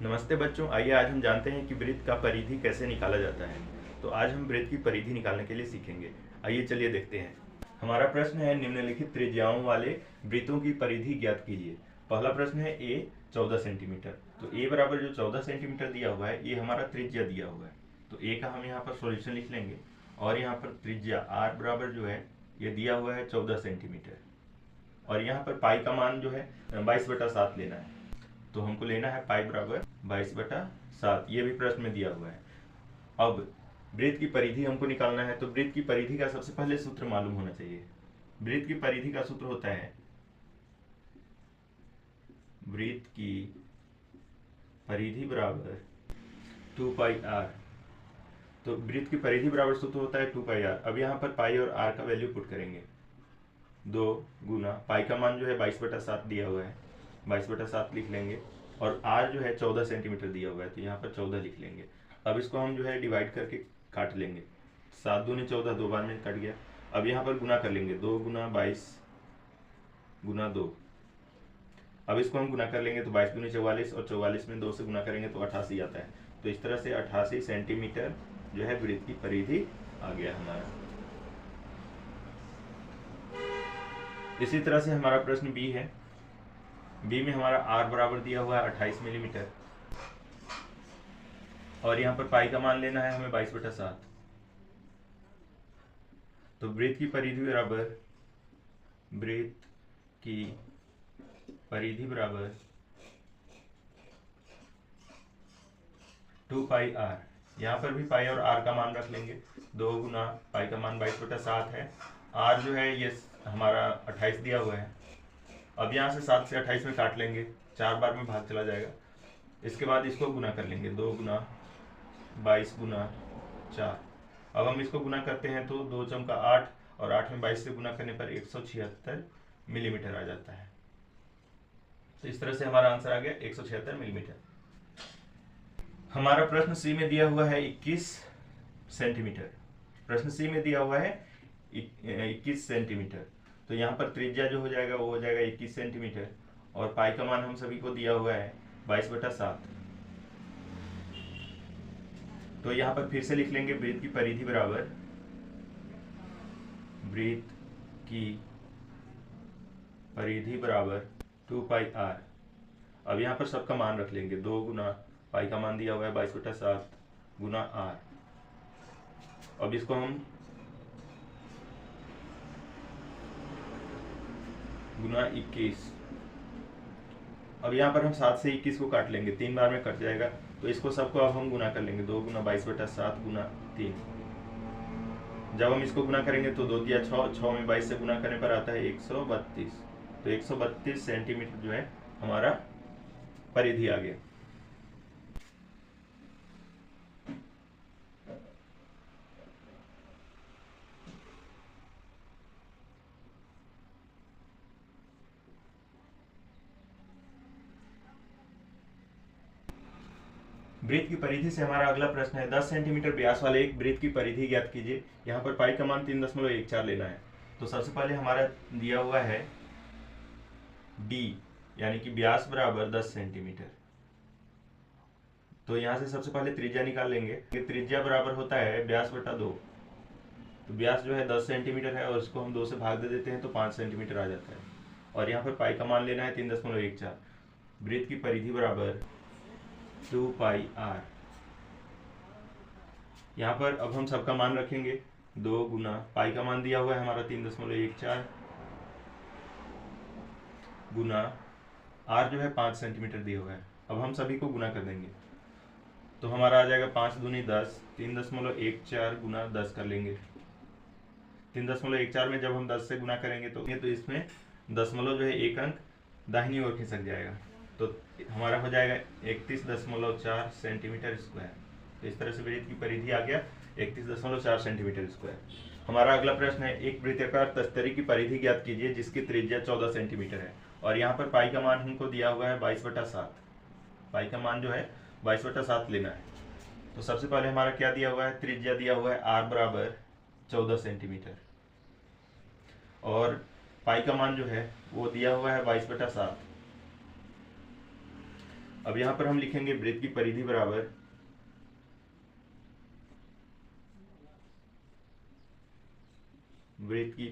नमस्ते बच्चों, आइए आज हम जानते हैं कि वृत्त का परिधि कैसे निकाला जाता है। तो आज हम वृत्त की परिधि निकालने के लिए सीखेंगे। आइए चलिए देखते हैं। हमारा प्रश्न है निम्नलिखित त्रिज्याओं वाले वृत्तों की परिधि ज्ञात कीजिए। पहला प्रश्न है ए 14 सेंटीमीटर। तो ए बराबर जो 14 सेंटीमीटर दिया हुआ है ये हमारा त्रिज्या दिया हुआ है। तो ए का हम यहाँ पर सॉल्यूशन लिख लेंगे और यहाँ पर त्रिज्या आर बराबर जो है ये दिया हुआ है 14 सेंटीमीटर। और यहाँ पर पाई का मान जो है 22/7 लेना है। तो हमको लेना है पाई बराबर 22/7। ये भी प्रश्न में दिया हुआ है। अब वृत्त की परिधि हमको निकालना है। तो वृत्त की परिधि का सबसे पहले सूत्र मालूम होना चाहिए। वृत्त की परिधि का सूत्र होता है वृत्त की परिधि बराबर 2πr। तो वृत्त की परिधि बराबर सूत्र होता है 2πr। अब यहाँ पर पाई और आर का वैल्यू पुट करेंगे। 2 गुना पाई का मान जो है 22/7 दिया हुआ है, 22/7 लिख लेंगे। और आर जो है 14 सेंटीमीटर दिया हुआ है तो यहाँ पर 14 लिख लेंगे। अब इसको हम जो है डिवाइड करके काट लेंगे। 7 दूनी 14, 2 बार में कट गया। अब यहाँ पर गुना कर लेंगे। 2 गुना 22 गुना 2। अब इसको हम गुना कर लेंगे तो 22 दूनी 44 और 44 में 2 से गुना करेंगे तो 88 आता है। तो इस तरह से 88 सेंटीमीटर जो है वृत्त की परिधि आ गया हमारा। इसी तरह से हमारा प्रश्न बी है। बी में हमारा आर बराबर दिया हुआ है 28 मिलीमीटर और यहाँ पर पाई का मान लेना है हमें 22/7। तो वृत्त की परिधि बराबर 2πr। यहाँ पर भी पाई और आर का मान रख लेंगे। 2 गुना पाई का मान 22/7 है। आर जो है ये हमारा 28 दिया हुआ है। अब यहाँ से 7 से 28 में काट लेंगे, 4 बार में भाग चला जाएगा। इसके बाद इसको गुना कर लेंगे। 2 गुना 22 गुना 4। अब हम इसको गुना करते हैं तो 2 चौका 8 और 8 में 22 से गुना करने पर 176 मिलीमीटर आ जाता है। तो इस तरह से हमारा आंसर आ गया 176 मिलीमीटर। हमारा प्रश्न सी में दिया हुआ है 21 सेंटीमीटर। प्रश्न सी में दिया हुआ है 21 सेंटीमीटर। तो यहाँ पर त्रिज्या जो हो जाएगा वो हो जाएगा 21 सेंटीमीटर और पाई का मान हम सभी को दिया हुआ है 22/7। तो यहाँ पर फिर से लिख लेंगे वृत्त की परिधि बराबर 2πr। अब यहाँ पर सबका मान रख लेंगे। 2 गुना पाई का मान दिया हुआ है 22/7 गुना आर। अब इसको हम गुना 21। अब यहाँ पर हम 7 से 21 को काट लेंगे, 3 बार में कट जाएगा। तो इसको सबको अब हम गुना कर लेंगे। 2 गुना 22/7 गुना 3। जब हम इसको गुना करेंगे तो 2 दिया 6, 6 में 22 से गुना करने पर आता है 132। तो 132 सेंटीमीटर जो है हमारा परिधि आ गया। वृत्त की परिधि से हमारा अगला प्रश्न है 10 सेंटीमीटर व्यास वाले एक वृत्त की परिधि ज्ञात कीजिए। यहाँ पर पाई का मान 3.14 लेना है। तो सबसे पहले हमारा दिया हुआ है डी यानी कि व्यास बराबर 10 सेंटीमीटर। तो यहाँ से सबसे पहले त्रिज्या निकाल लेंगे। त्रिज्या बराबर होता है व्यास बटा 2। तो व्यास जो है 10 सेंटीमीटर है और इसको हम 2 से भाग दे देते हैं तो 5 सेंटीमीटर आ जाता है। और यहाँ पर पाई का मान लेना है 3.14। वृत्त की परिधि बराबर 2πr। यहाँ पर अब हम सबका मान रखेंगे। 2 गुना पाई का मान दिया हुआ है हमारा 3.14 गुना आर जो है 5 सेंटीमीटर दिया हुआ है। अब हम सभी को गुना कर देंगे तो हमारा आ जाएगा 5 दूनी 10, 3.14 गुना 10 कर लेंगे। 3.14 में जब हम 10 से गुना करेंगे तो इसमें दशमलव जो है एक अंक दाहिनी ओर खिसक जाएगा। तो हमारा हो जाएगा 31.4 सेंटीमीटर स्क्वायर। तो इस तरह से वृत्त की परिधि आ गया 31.4 सेंटीमीटर स्क्वायर। हमारा अगला प्रश्न है एक वृत्ताकार तस्तरी की परिधि ज्ञात कीजिए जिसकी त्रिज्या 14 सेंटीमीटर है। और यहाँ पर पाई का मान हमको दिया हुआ है 22/7। पाई का मान जो है 22/7 लेना है। तो सबसे पहले हमारा क्या दिया हुआ है, त्रिज्या दिया हुआ है आर बराबर 14 सेंटीमीटर और पाई का मान जो है वो दिया हुआ है 22/7। अब यहाँ पर हम लिखेंगे वृत्त की परिधि बराबर वृत्त की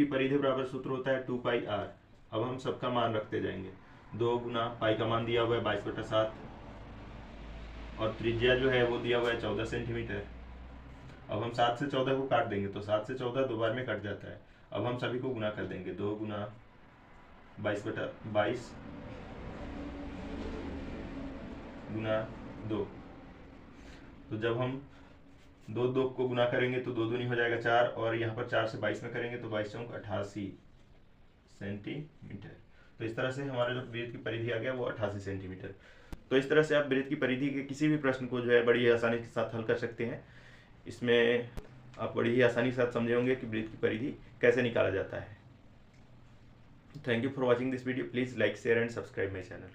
परिधि बराबर सूत्र होता है 2πr। अब हम सबका मान रखते जाएंगे। 2 गुना पाई का मान दिया हुआ है 22/7 और त्रिज्या जो है वो दिया हुआ है 14 सेंटीमीटर। अब हम 7 से 14 को काट देंगे तो 7 से 14 दो बार में कट जाता है। अब हम सभी को गुना कर देंगे। 2 गुना 22/22 गुना 2। तो जब हम दो को गुना करेंगे तो 2 दूनी हो जाएगा 4 और यहाँ पर 4 से 22 में करेंगे तो 22 चौक 88 सेंटीमीटर। तो इस तरह से हमारा जो वृत्त की परिधि आ गया वो 88 सेंटीमीटर। तो इस तरह से आप वृत्त की परिधि के किसी भी प्रश्न को जो है बड़ी आसानी के साथ हल कर सकते हैं। इसमें आप बड़ी ही आसानी के साथ समझे होंगे कि वृत्त की परिधि कैसे निकाला जाता है। Thank you for watching this video. Please like share and subscribe my channel.